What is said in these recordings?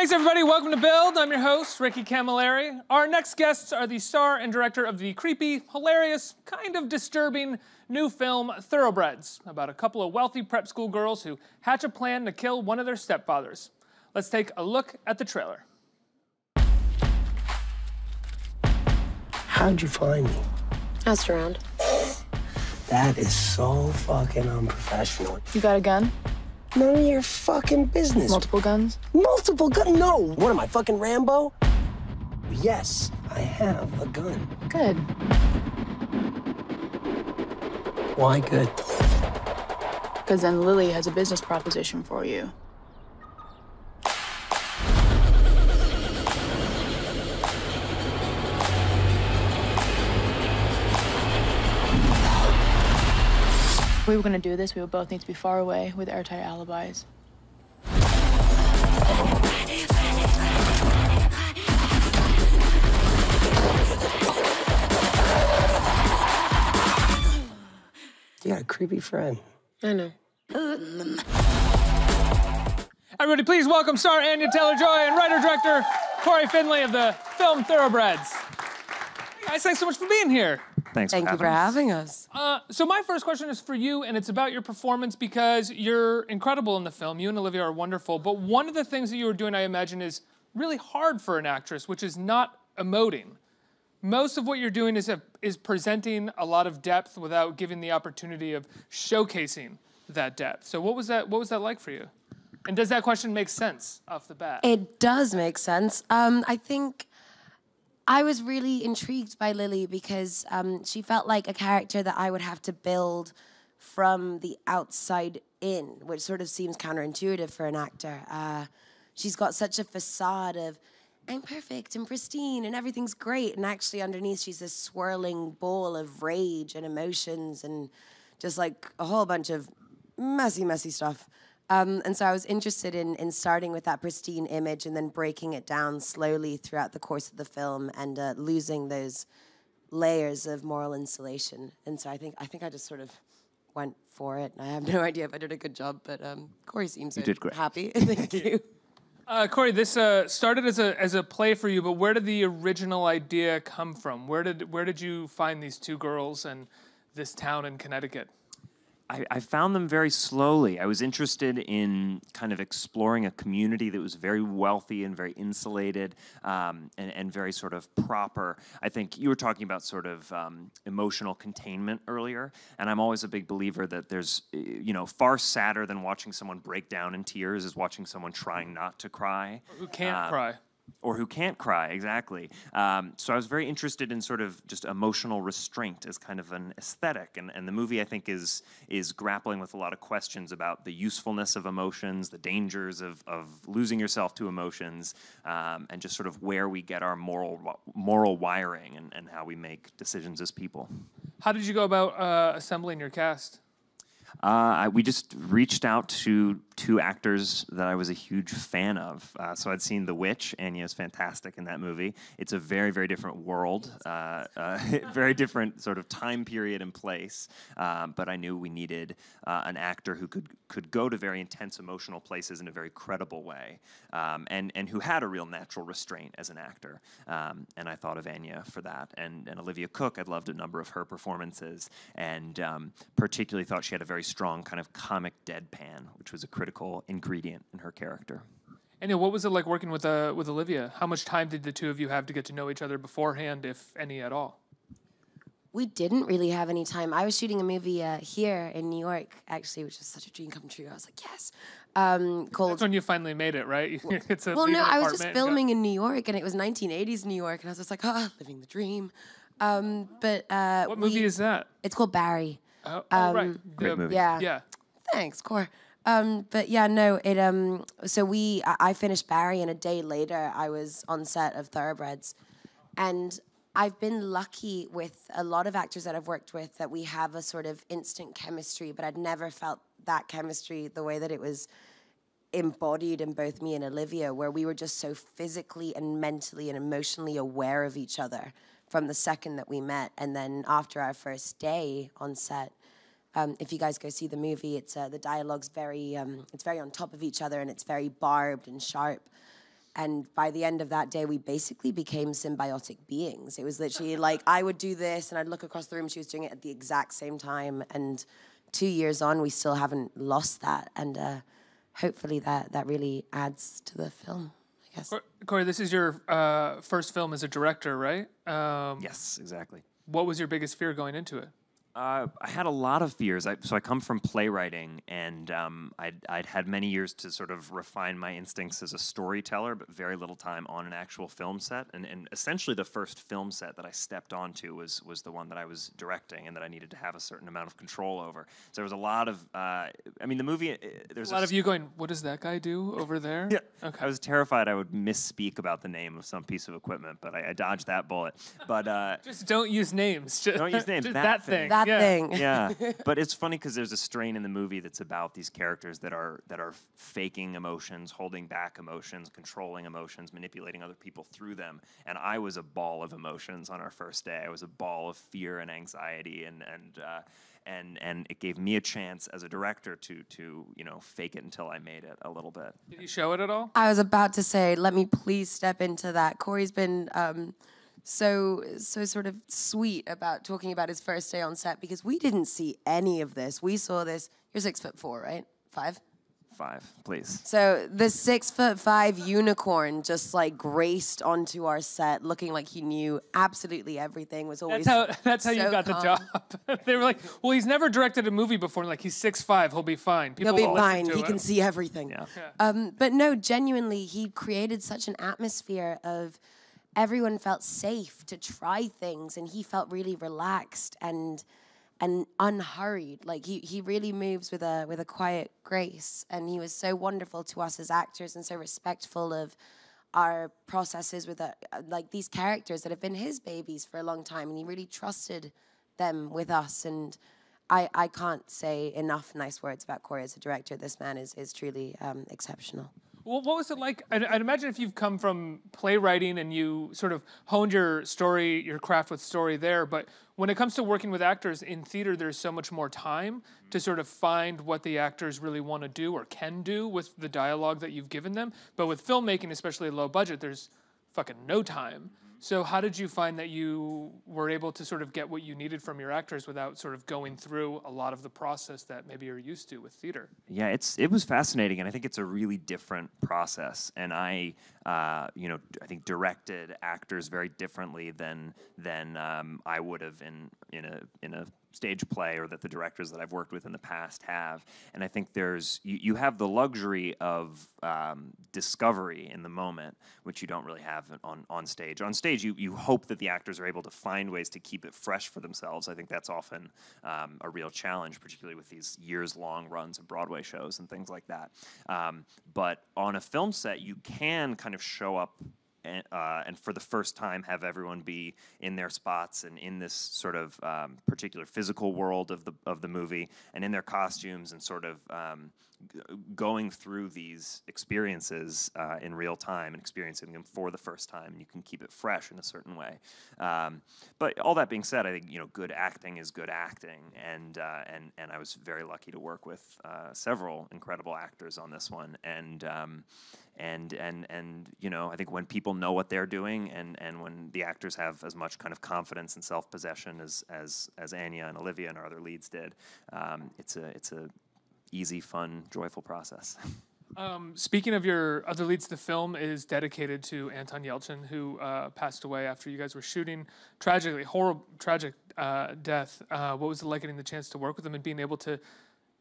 Thanks, everybody. Welcome to Build. I'm your host, Ricky Camilleri. Our next guests are the star and director of the creepy, hilarious, kind of disturbing new film, Thoroughbreds, about a couple of wealthy prep school girls who hatch a plan to kill one of their stepfathers. Let's take a look at the trailer. How'd you find me? Asked around. That is so fucking unprofessional. You got a gun? None of your fucking business. Multiple guns? Multiple guns? No! What am I, fucking Rambo? Yes, I have a gun. Good. Why good? Because then Lily has a business proposition for you. If we were going to do this, we would both need to be far away with airtight alibis. You got a creepy friend. I know. Everybody, please welcome star Anya Taylor-Joy and writer-director Cory Finley of the film Thoroughbreds. Guys, thanks so much for being here. Thank you for having us. So my first question is for you, and it's about your performance because you're incredible in the film. You and Olivia are wonderful, but one of the things that you were doing, I imagine, is really hard for an actress, which is not emoting. Most of what you're doing is presenting a lot of depth without giving the opportunity of showcasing that depth. So what was that like for you? And does that question make sense off the bat? It does make sense. I think I was really intrigued by Lily because she felt like a character that I would have to build from the outside in, which sort of seems counterintuitive for an actor. She's got such a facade of, I'm perfect and pristine and everything's great, and actually underneath she's this swirling ball of rage and emotions and just like a whole bunch of messy, messy stuff. And so I was interested in starting with that pristine image and then breaking it down slowly throughout the course of the film and losing those layers of moral insulation. And so I think I just sort of went for it. I have no idea if I did a good job, but Cory seems happy. Thank you. Cory, this started as a play for you, but where did the original idea come from? Where did you find these two girls and this town in Connecticut? I found them very slowly. I was interested in kind of exploring a community that was very wealthy and very insulated and very sort of proper. I think you were talking about sort of emotional containment earlier, and I'm always a big believer that there's, far sadder than watching someone break down in tears is watching someone trying not to cry. Who can't cry. Or who can't cry, exactly. So I was very interested in sort of just emotional restraint as kind of an aesthetic. And the movie, I think, is grappling with a lot of questions about the usefulness of emotions, the dangers of losing yourself to emotions, and just sort of where we get our moral wiring and how we make decisions as people. How did you go about assembling your cast? We just reached out to two actors that I was a huge fan of. So I'd seen The Witch. Anya is fantastic in that movie. It's a very, very different world, very different sort of time period and place. But I knew we needed an actor who could go to very intense emotional places in a very credible way, and who had a real natural restraint as an actor. And I thought of Anya for that. And Olivia Cooke, I'd loved a number of her performances, and particularly thought she had a very strong kind of comic deadpan, which was a critical ingredient in her character. And what was it like working with Olivia? How much time did the two of you have to get to know each other beforehand, if any at all? We didn't really have any time. I was shooting a movie here in New York, actually, which was such a dream come true. I was like, yes. Called. That's when you finally made it, right? It's a well, no, I was just filming in New York, and it was 1980s New York, and I was just like, living the dream. What movie is that? It's called Barry. Oh, right. Great movie. Yeah. Thanks, Cor. But yeah, no, I finished Barry, and a day later I was on set of Thoroughbreds. And I've been lucky with a lot of actors that I've worked with that we have a sort of instant chemistry, but I'd never felt that chemistry the way that it was embodied in both me and Olivia, where we were just so physically and mentally and emotionally aware of each other from the second that we met. And then after our first day on set, if you guys go see the movie, it's the dialogue's very, it's very on top of each other, and it's very barbed and sharp. And by the end of that day, we basically became symbiotic beings. It was literally like I would do this and I'd look across the room. She was doing it at the exact same time. And 2 years on, we still haven't lost that. And hopefully that really adds to the film, I guess. Cory, this is your first film as a director, right? Yes, exactly. What was your biggest fear going into it? I had a lot of fears. So I come from playwriting, and I'd had many years to sort of refine my instincts as a storyteller, but very little time on an actual film set. And essentially the first film set that I stepped onto was the one that I was directing and that I needed to have a certain amount of control over. So there was a lot of, the movie, there's a lot of you going, what does that guy do over there? Yeah. Okay. I was terrified I would misspeak about the name of some piece of equipment, but I dodged that bullet. But just don't use names. Don't use names. Just that thing. That thing. Yeah, but it's funny because there's a strain in the movie that's about these characters that are faking emotions, holding back emotions, controlling emotions, manipulating other people through them. And I was a ball of emotions on our first day. I was a ball of fear and anxiety, and it gave me a chance as a director to fake it until I made it a little bit. Did you show it at all? I was about to say, let me please step into that. Cory's been so sort of sweet about talking about his first day on set because we didn't see any of this. We saw this. You're 6'4", right? 5? 5, please. So the 6'5" unicorn just like graced onto our set, looking like he knew absolutely everything. Was always that's how you so got the job. They were like, well, he's never directed a movie before. Like he's 6'5", he'll be fine. People He'll be will listen fine. to He him. can see everything. Yeah. But no, genuinely, he created such an atmosphere of everyone felt safe to try things, and he felt really relaxed and unhurried. Like he really moves with a quiet grace, and he was so wonderful to us as actors and so respectful of our processes with like these characters that have been his babies for a long time, and he really trusted them with us. And I can't say enough nice words about Cory as a director. This man is truly exceptional. Well, what was it like? I'd imagine if you've come from playwriting and you sort of honed your craft with story there, but when it comes to working with actors in theater, there's so much more time to sort of find what the actors really want to do or can do with the dialogue that you've given them. But with filmmaking, especially low budget, there's fucking no time. So how did you find that you were able to sort of get what you needed from your actors without sort of going through a lot of the process that maybe you're used to with theater? Yeah, it was fascinating, and I think it's a really different process. And I think directed actors very differently than I would have in a stage play, or that the directors that I've worked with in the past have. And I think you have the luxury of discovery in the moment, which you don't really have on stage. On stage, you hope that the actors are able to find ways to keep it fresh for themselves. I think that's often a real challenge, particularly with these years-long runs of Broadway shows and things like that. But on a film set, you can kind of show up and for the first time have everyone be in their spots and in this sort of particular physical world of the movie and in their costumes and sort of going through these experiences in real time and experiencing them for the first time, and you can keep it fresh in a certain way. But all that being said, I think good acting is good acting, and I was very lucky to work with several incredible actors on this one, and I think when people know what they're doing, and when the actors have as much kind of confidence and self-possession as Anya and Olivia and our other leads did, it's a easy, fun, joyful process. Speaking of your other leads, the film is dedicated to Anton Yelchin, who passed away after you guys were shooting. Tragic death. What was it like getting the chance to work with him and being able to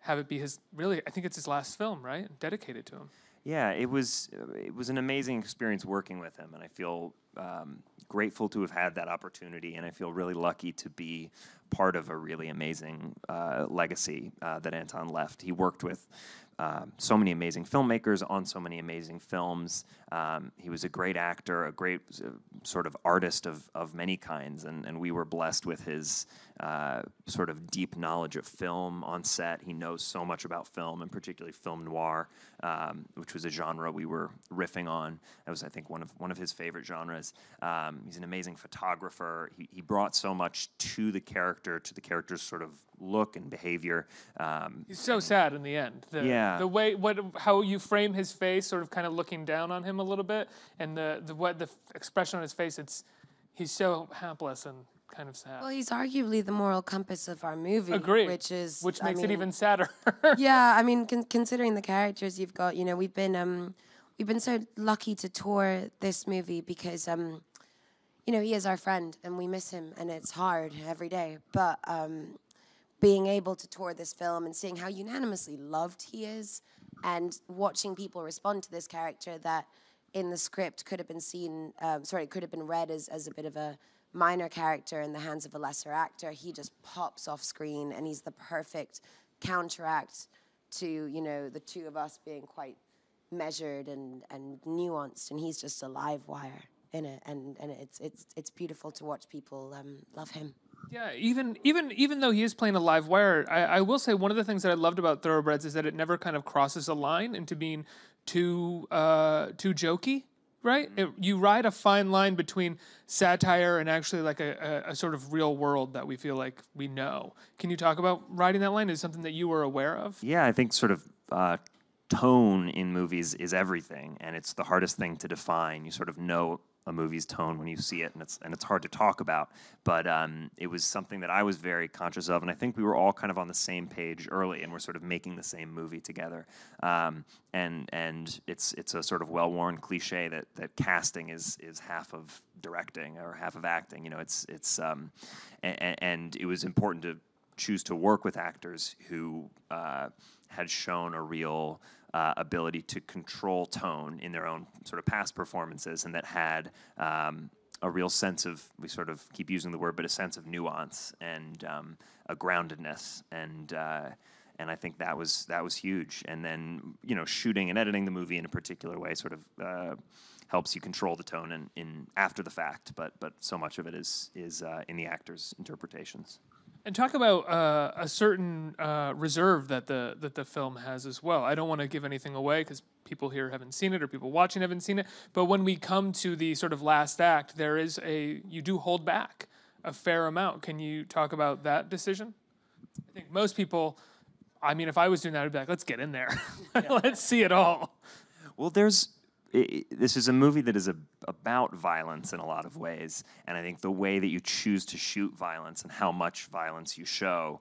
have it be I think it's his last film, right? Dedicated to him. Yeah, it was an amazing experience working with him, and I feel grateful to have had that opportunity, and I feel really lucky to be part of a really amazing legacy that Anton left. He worked with so many amazing filmmakers on so many amazing films. He was a great actor, a great sort of artist of many kinds, and we were blessed with his sort of deep knowledge of film on set. He knows so much about film, and particularly film noir, which was a genre we were riffing on. That was, I think, one of his favorite genres. cameras. He's an amazing photographer. He brought so much to the character's sort of look and behavior. He's so sad in the end. The way how you frame his face, sort of kind of looking down on him a little bit, and the expression on his face, he's so hapless and kind of sad. Well, he's arguably the moral compass of our movie. Agreed. Which makes it even sadder. Yeah, I mean, considering the characters you've got, we've been so lucky to tour this movie because, he is our friend and we miss him and it's hard every day. But being able to tour this film and seeing how unanimously loved he is and watching people respond to this character that in the script could have been read as a bit of a minor character in the hands of a lesser actor, he just pops off screen and he's the perfect counteract to, the two of us being quite measured and nuanced, and he's just a live wire in it, and it's beautiful to watch people love him. Yeah, even though he is playing a live wire, I will say one of the things that I loved about Thoroughbreds is that it never kind of crosses a line into being too jokey, right? You ride a fine line between satire and actually like a sort of real world that we feel like we know. Can you talk about riding that line? Is it something that you were aware of? Yeah, I think sort of tone in movies is everything, and it's the hardest thing to define. You sort of know a movie's tone when you see it, and it's hard to talk about. But it was something that I was very conscious of, and I think we were all kind of on the same page early, and we're sort of making the same movie together. And it's a sort of well-worn cliche that casting is half of directing or half of acting. And it was important to choose to work with actors who had shown a real ability to control tone in their own sort of past performances, and that had a real sense of, we sort of keep using the word, but a sense of nuance and a groundedness, and I think that was huge. And then shooting and editing the movie in a particular way sort of helps you control the tone in after the fact, but so much of it is in the actors' interpretations. And talk about a certain reserve that the film has as well. I don't want to give anything away because people here haven't seen it or people watching haven't seen it. But when we come to the sort of last act, you do hold back a fair amount. Can you talk about that decision? I think most people, if I was doing that, I'd be like, let's get in there. Let's see it all. Well, this is a movie that is about violence in a lot of ways, and I think the way that you choose to shoot violence and how much violence you show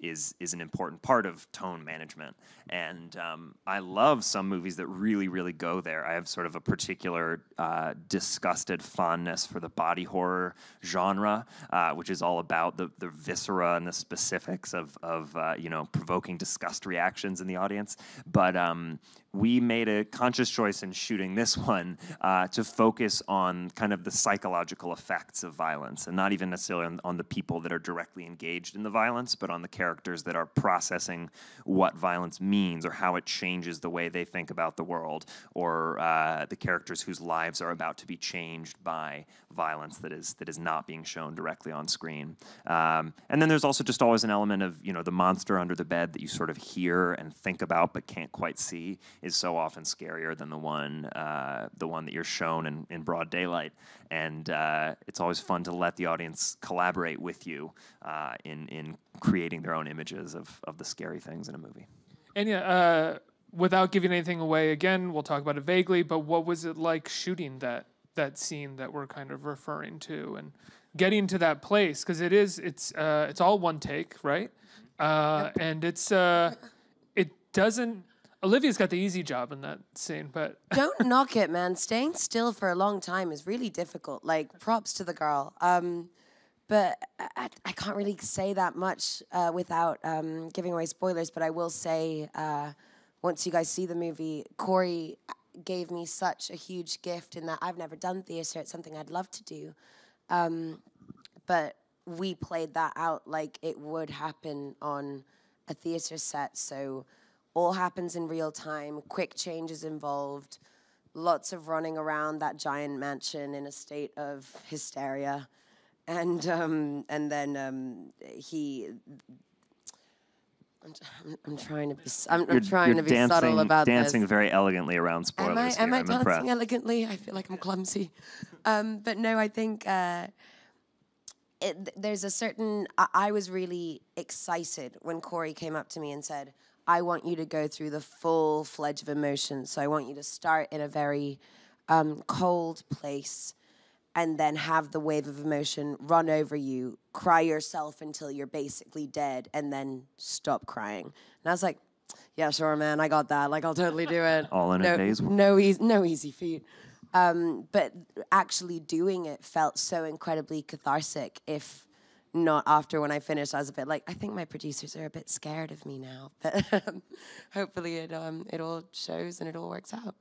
is an important part of tone management. And I love some movies that really, really go there. I have sort of a particular disgusted fondness for the body horror genre, which is all about the viscera and the specifics of provoking disgust reactions in the audience. But we made a conscious choice in shooting this one to focus on kind of the psychological effects of violence, and not even necessarily on the people that are directly engaged in the violence, but on the characters that are processing what violence means or how it changes the way they think about the world, or the characters whose lives are about to be changed by violence that is not being shown directly on screen. And then there's also just always an element of the monster under the bed that you sort of hear and think about but can't quite see is so often scarier than the one that you're shown in broad daylight. And it's always fun to let the audience collaborate with you in creating their own images of the scary things in a movie. And without giving anything away, again, we'll talk about it vaguely, but what was it like shooting that scene that we're kind of referring to and getting to that place? Because it's all one take, right? And it doesn't. Olivia's got the easy job in that scene, but don't knock it, man. Staying still for a long time is really difficult. Like, props to the girl. But I can't really say that much without giving away spoilers. But I will say, once you guys see the movie, Cory gave me such a huge gift in that I've never done theater. It's something I'd love to do. But we played that out like it would happen on a theater set. So all happens in real time, quick changes involved, lots of running around that giant mansion in a state of hysteria. And then I'm trying to be. I'm trying to be subtle about dancing this. very elegantly around spoilers. Am I I'm dancing impressed. elegantly? I feel like I'm clumsy. But no, I think there's a certain. I was really excited when Cory came up to me and said, "I want you to go through the full fledge of emotions. So I want you to start in a very cold place." And then have the wave of emotion run over you, cry yourself until you're basically dead, and then stop crying. And I was like, yeah, sure, man, I got that. Like, I'll totally do it. All in a day's work. No easy feat. But actually doing it felt so incredibly cathartic. If not after when I finished, I was a bit like, I think my producers are a bit scared of me now. But hopefully it all shows and it all works out.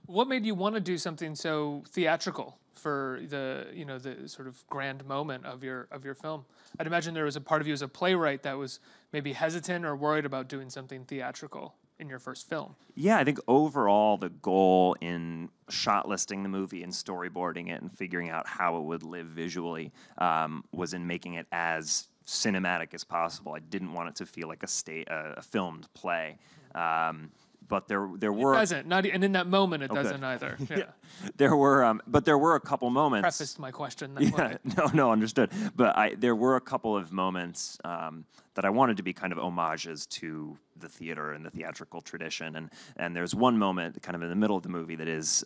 What made you want to do something so theatrical for the sort of grand moment of your film? I'd imagine there was a part of you as a playwright that was maybe hesitant or worried about doing something theatrical in your first film. Yeah, I think overall the goal in shot listing the movie and storyboarding it and figuring out how it would live visually was in making it as cinematic as possible. I didn't want it to feel like a filmed play. But there were. It doesn't. And in that moment, it doesn't either. Yeah. There were a couple moments. Prefaced my question that way. No, understood. But there were a couple of moments that I wanted to be kind of homages to the theater and the theatrical tradition. And there's one moment kind of in the middle of the movie that is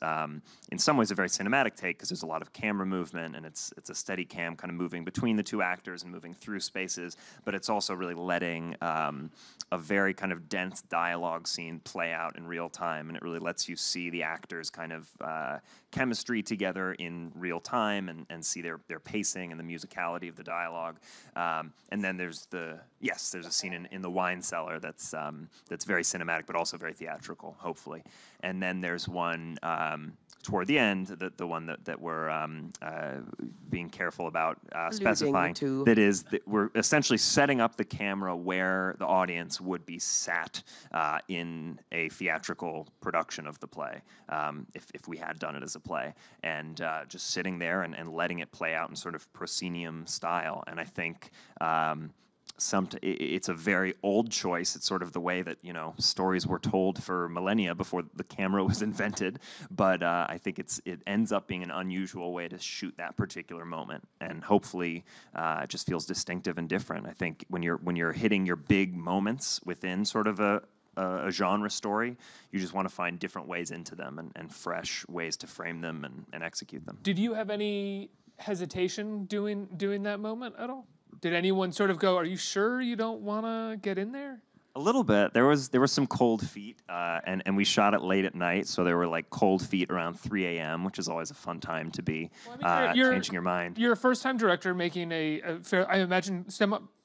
in some ways a very cinematic take because there's a lot of camera movement and it's a steady cam kind of moving between the two actors and moving through spaces, but it's also really letting a very kind of dense dialogue scene play out in real time, and it really lets you see the actors kind of chemistry together in real time and see their pacing and the musicality of the dialogue. And then there's a scene in the wine cellar that's very cinematic but also very theatrical, hopefully. And then there's one toward the end, the one that we're being careful about specifying, that is that we're essentially setting up the camera where the audience would be sat in a theatrical production of the play, if we had done it as a play, and just sitting there and letting it play out in sort of proscenium style. And I think it's a very old choice. It's sort of the way that stories were told for millennia before the camera was invented. But I think it ends up being an unusual way to shoot that particular moment, and hopefully it just feels distinctive and different. I think when you're hitting your big moments within sort of a genre story, you just want to find different ways into them and fresh ways to frame them and execute them. Did you have any hesitation doing that moment at all? Did anyone sort of go, are you sure you don't want to get in there? A little bit. There was some cold feet, and we shot it late at night, so there were like cold feet around 3 a.m., which is always a fun time to be changing your mind. You're a first-time director making a fair, I imagine,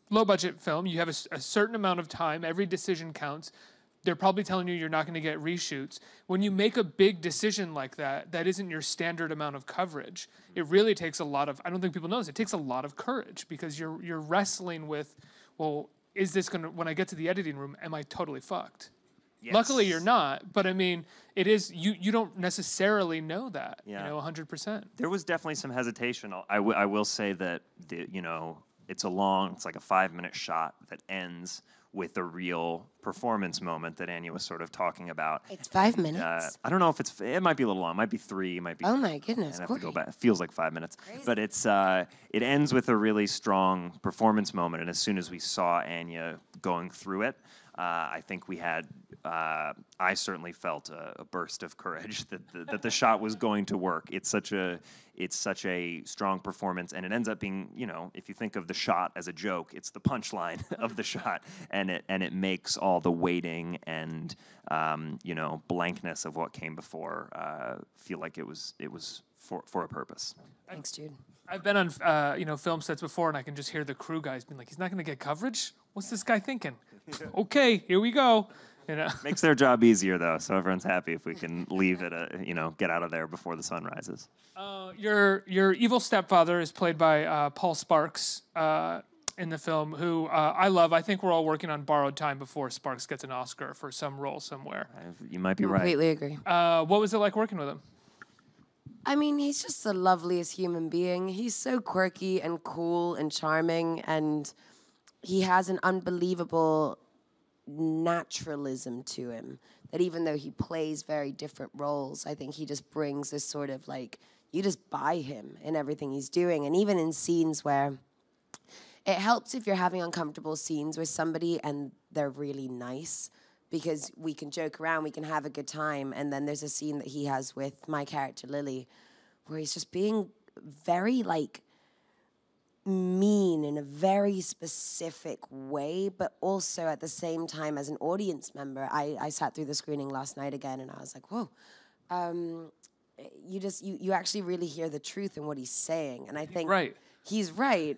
low-budget film. You have a certain amount of time. Every decision counts. They're probably telling you you're not going to get reshoots. When you make a big decision like that, that isn't your standard amount of coverage. It really takes a lot of, I don't think people know this, it takes a lot of courage because you're wrestling with, well, is this going to, when I get to the editing room, am I totally fucked? Yes. Luckily you're not, but I mean, it is, you don't necessarily know that, 100%. There was definitely some hesitation. I will say that, it's like a 5-minute shot that ends with a real performance moment that Anya was sort of talking about. It's 5 minutes? I don't know if it might be a little long. It might be 3, it might be... Oh my goodness, I have to go back. It feels like 5 minutes. Crazy. But it ends with a really strong performance moment, and as soon as we saw Anya going through it, I think we had... I certainly felt a burst of courage that the shot was going to work. It's such a strong performance, and it ends up being, if you think of the shot as a joke, it's the punchline of the shot, and it makes all the waiting and blankness of what came before feel like it was for a purpose. Thanks, dude. I've been on film sets before, and I can just hear the crew guys being like, "He's not going to get coverage? What's this guy thinking?" Okay, here we go. Makes their job easier though, so everyone's happy if we can leave it, get out of there before the sun rises. Your evil stepfather is played by Paul Sparks in the film, who I love. I think we're all working on borrowed time before Sparks gets an Oscar for some role somewhere. You might be right. Completely agree. What was it like working with him? I mean, he's just the loveliest human being. He's so quirky and cool and charming, and he has an unbelievable naturalism to him. That even though he plays very different roles, I think he just brings this sort of like, you just buy him in everything he's doing. And even in scenes where it helps if you're having uncomfortable scenes with somebody and they're really nice, because we can joke around, we can have a good time. And then there's a scene that he has with my character, Lily, where he's just being very, like, mean in a very specific way, but also at the same time, as an audience member, I sat through the screening last night again, and I was like, whoa, you actually really hear the truth in what he's saying. And I think he's right.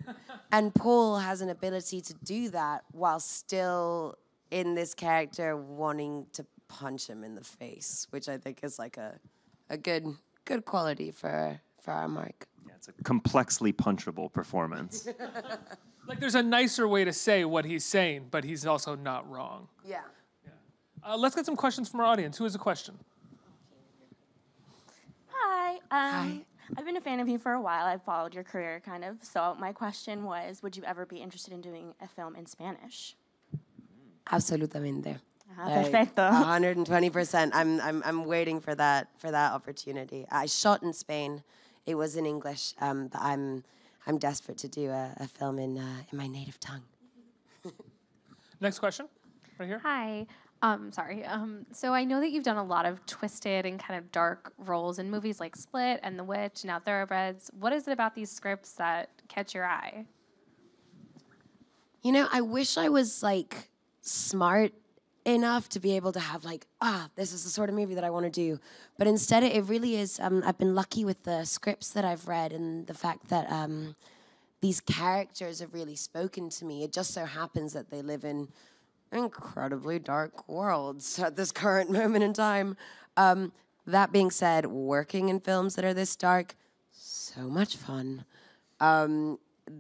And Paul has an ability to do that while still in this character wanting to punch him in the face, which I think is like a good quality for our Mark. Yeah, it's a complexly punchable performance. Like there's a nicer way to say what he's saying, but he's also not wrong. Yeah. Let's get some questions from our audience. Who has a question? Hi. Hi. I've been a fan of you for a while. I've followed your career, kind of. So my question was, would you ever be interested in doing a film in Spanish? Absolutamente. Perfecto. 120%. I'm waiting for that opportunity. I shot in Spain. It was in English, but I'm desperate to do a film in my native tongue. Next question, right here. Hi. Sorry. So I know that you've done a lot of twisted and kind of dark roles in movies like Split and The Witch, now Thoroughbreds. What is it about these scripts that catch your eye? You know, I wish I was like smart enough to be able to have like, this is the sort of movie that I want to do. But instead, it really is, I've been lucky with the scripts that I've read and the fact that these characters have really spoken to me. It just so happens that they live in incredibly dark worlds at this current moment in time. That being said, working in films that are this dark, so much fun.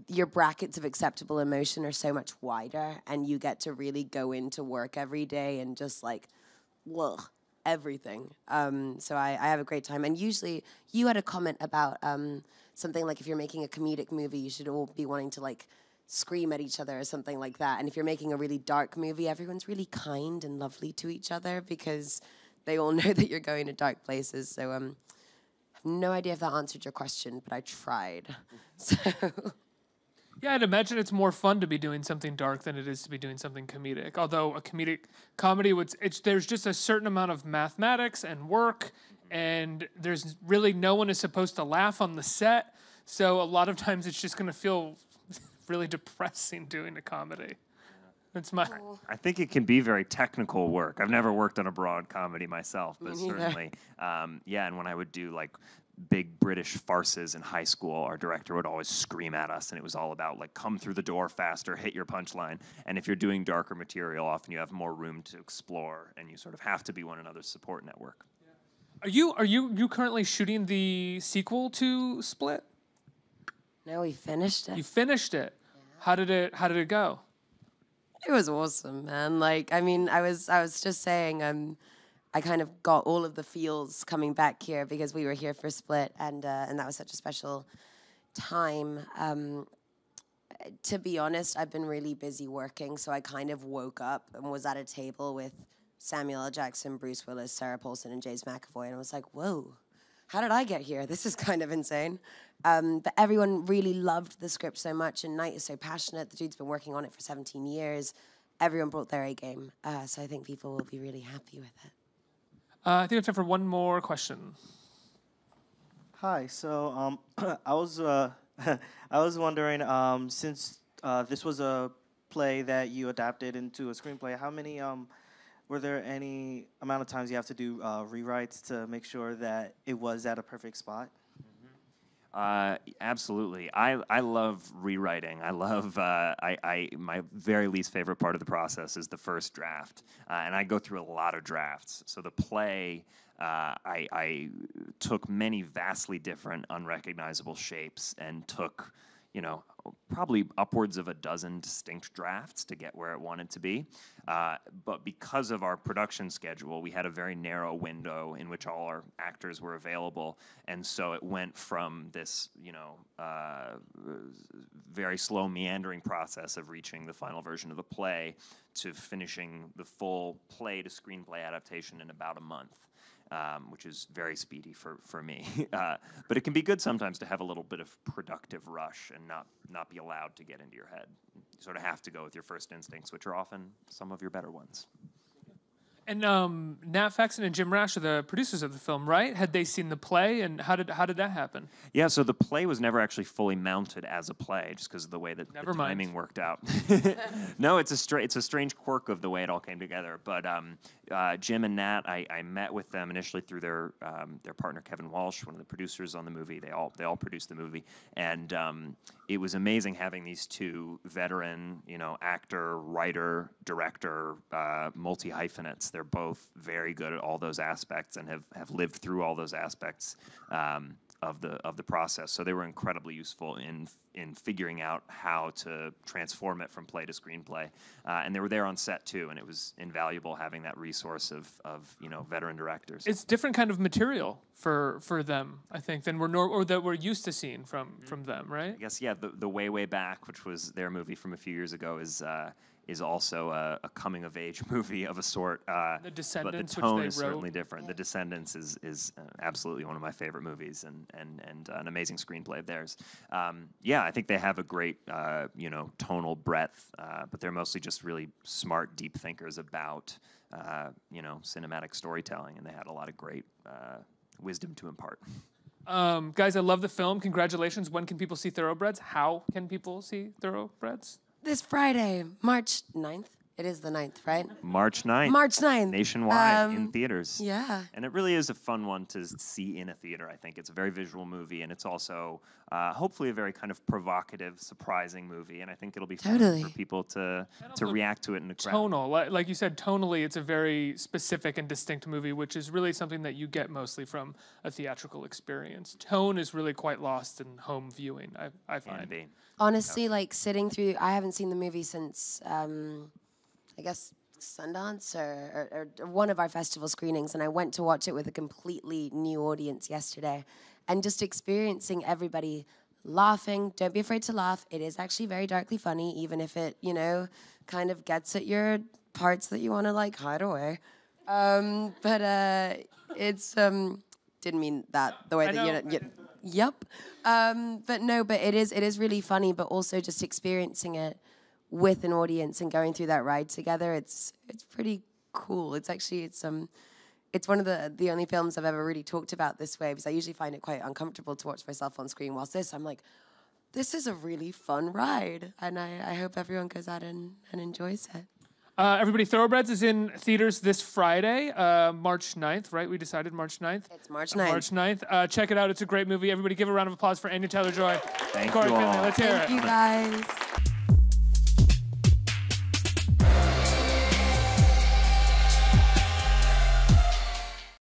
Your brackets of acceptable emotion are so much wider, and you get to really go into work every day and just like, everything. So I have a great time. And usually, you had a comment about something like if you're making a comedic movie, you should all be wanting to like scream at each other or something like that. And if you're making a really dark movie, everyone's really kind and lovely to each other because they all know that you're going to dark places. So I have no idea if that answered your question, but I tried. So. Yeah, I'd imagine it's more fun to be doing something dark than it is to be doing something comedic. Although a comedic comedy, there's just a certain amount of mathematics and work, and there's really no one is supposed to laugh on the set. So a lot of times it's just going to feel really depressing doing a comedy. That's my. I think it can be very technical work. I've never worked on a broad comedy myself, but certainly, and when I would do like big British farces in high school, our director would always scream at us, and it was all about like, come through the door faster, hit your punchline. And if you're doing darker material, often you have more room to explore, and you sort of have to be one another's support network. Are you currently shooting the sequel to Split? No, we finished it. You finished it. Yeah. How did it go? It was awesome, man. Like, I mean, I was just saying, I kind of got all of the feels coming back here because we were here for Split, and that was such a special time. To be honest, I've been really busy working, so I kind of woke up and was at a table with Samuel L. Jackson, Bruce Willis, Sarah Paulson, and James McAvoy, and I was like, whoa, how did I get here? This is kind of insane. But everyone really loved the script so much, and Knight is so passionate. The dude's been working on it for 17 years. Everyone brought their A game, so I think people will be really happy with it. I think we have time for one more question. Hi. So I was I was wondering, since this was a play that you adapted into a screenplay, how many were there any amount of times you have to do rewrites to make sure that it was at a perfect spot? Absolutely. I love rewriting. I love, my very least favorite part of the process is the first draft. And I go through a lot of drafts. So the play, I took many vastly different unrecognizable shapes and took, you know, probably upwards of a dozen distinct drafts to get where it wanted to be. But because of our production schedule, we had a very narrow window in which all our actors were available. And so it went from this, you know, very slow meandering process of reaching the final version of the play to finishing the full play to screenplay adaptation in about a month. Which is very speedy for me. But it can be good sometimes to have a little bit of productive rush and not be allowed to get into your head. You sort of have to go with your first instincts, which are often some of your better ones. And Nat Faxon and Jim Rash are the producers of the film, right? Had they seen the play, and how did that happen? Yeah, so the play was never actually fully mounted as a play, just because of the way that the timing worked out. No, it's a strange quirk of the way it all came together. But Jim and Nat, I met with them initially through their partner Kevin Walsh, one of the producers on the movie. They all produced the movie, and it was amazing having these two veteran, you know, actor, writer, director, multi-hyphenates. They're both very good at all those aspects and have lived through all those aspects of the process. So they were incredibly useful in figuring out how to transform it from play to screenplay. And they were there on set too, and it was invaluable having that resource of you know, veteran directors. It's different kind of material for them, I think, than that we're used to seeing from them, right? I guess, yeah, the Way Back, which was their movie from a few years ago, is also a coming-of-age movie of a sort. The Descendants, but the tone which is they wrote. certainly different. The Descendants is absolutely one of my favorite movies and an amazing screenplay of theirs. Yeah, I think they have a great you know, tonal breadth, but they're mostly just really smart, deep thinkers about you know, cinematic storytelling, and they had a lot of great wisdom to impart. Guys, I love the film. Congratulations. When can people see Thoroughbreds? How can people see Thoroughbreds? This Friday, March 9th. It is the 9th, right? March 9th. March 9th. Nationwide in theaters. Yeah. And it really is a fun one to see in a theater, I think. It's a very visual movie, and it's also hopefully a very kind of provocative, surprising movie, and I think it'll be fun for people to react to it in the crowd. Tonal. Like you said, tonally, it's a very specific and distinct movie, which is really something that you get mostly from a theatrical experience. Tone is really quite lost in home viewing, I find. Honestly, like sitting through, I haven't seen the movie since, I guess, Sundance or one of our festival screenings, and I went to watch it with a completely new audience yesterday, and just experiencing everybody laughing. Don't be afraid to laugh. It is actually very darkly funny, even if it, you know, kind of gets at your parts that you want to like hide away. But it's didn't mean that the way that you. Yep. But it is really funny, but also just experiencing it with an audience and going through that ride together, it's pretty cool. It's actually it's one of the only films I've ever really talked about this way, because I usually find it quite uncomfortable to watch myself on screen. Whilst I'm like, this is a really fun ride, and I hope everyone goes out and enjoys it. Everybody, Thoroughbreds is in theaters this Friday, March 9th, right? We decided March 9th? It's March 9th. March 9th. Check it out. It's a great movie. Everybody give a round of applause for Anya Taylor-Joy. Thank Cory you all. Finley. Let's hear it. Thank you, guys.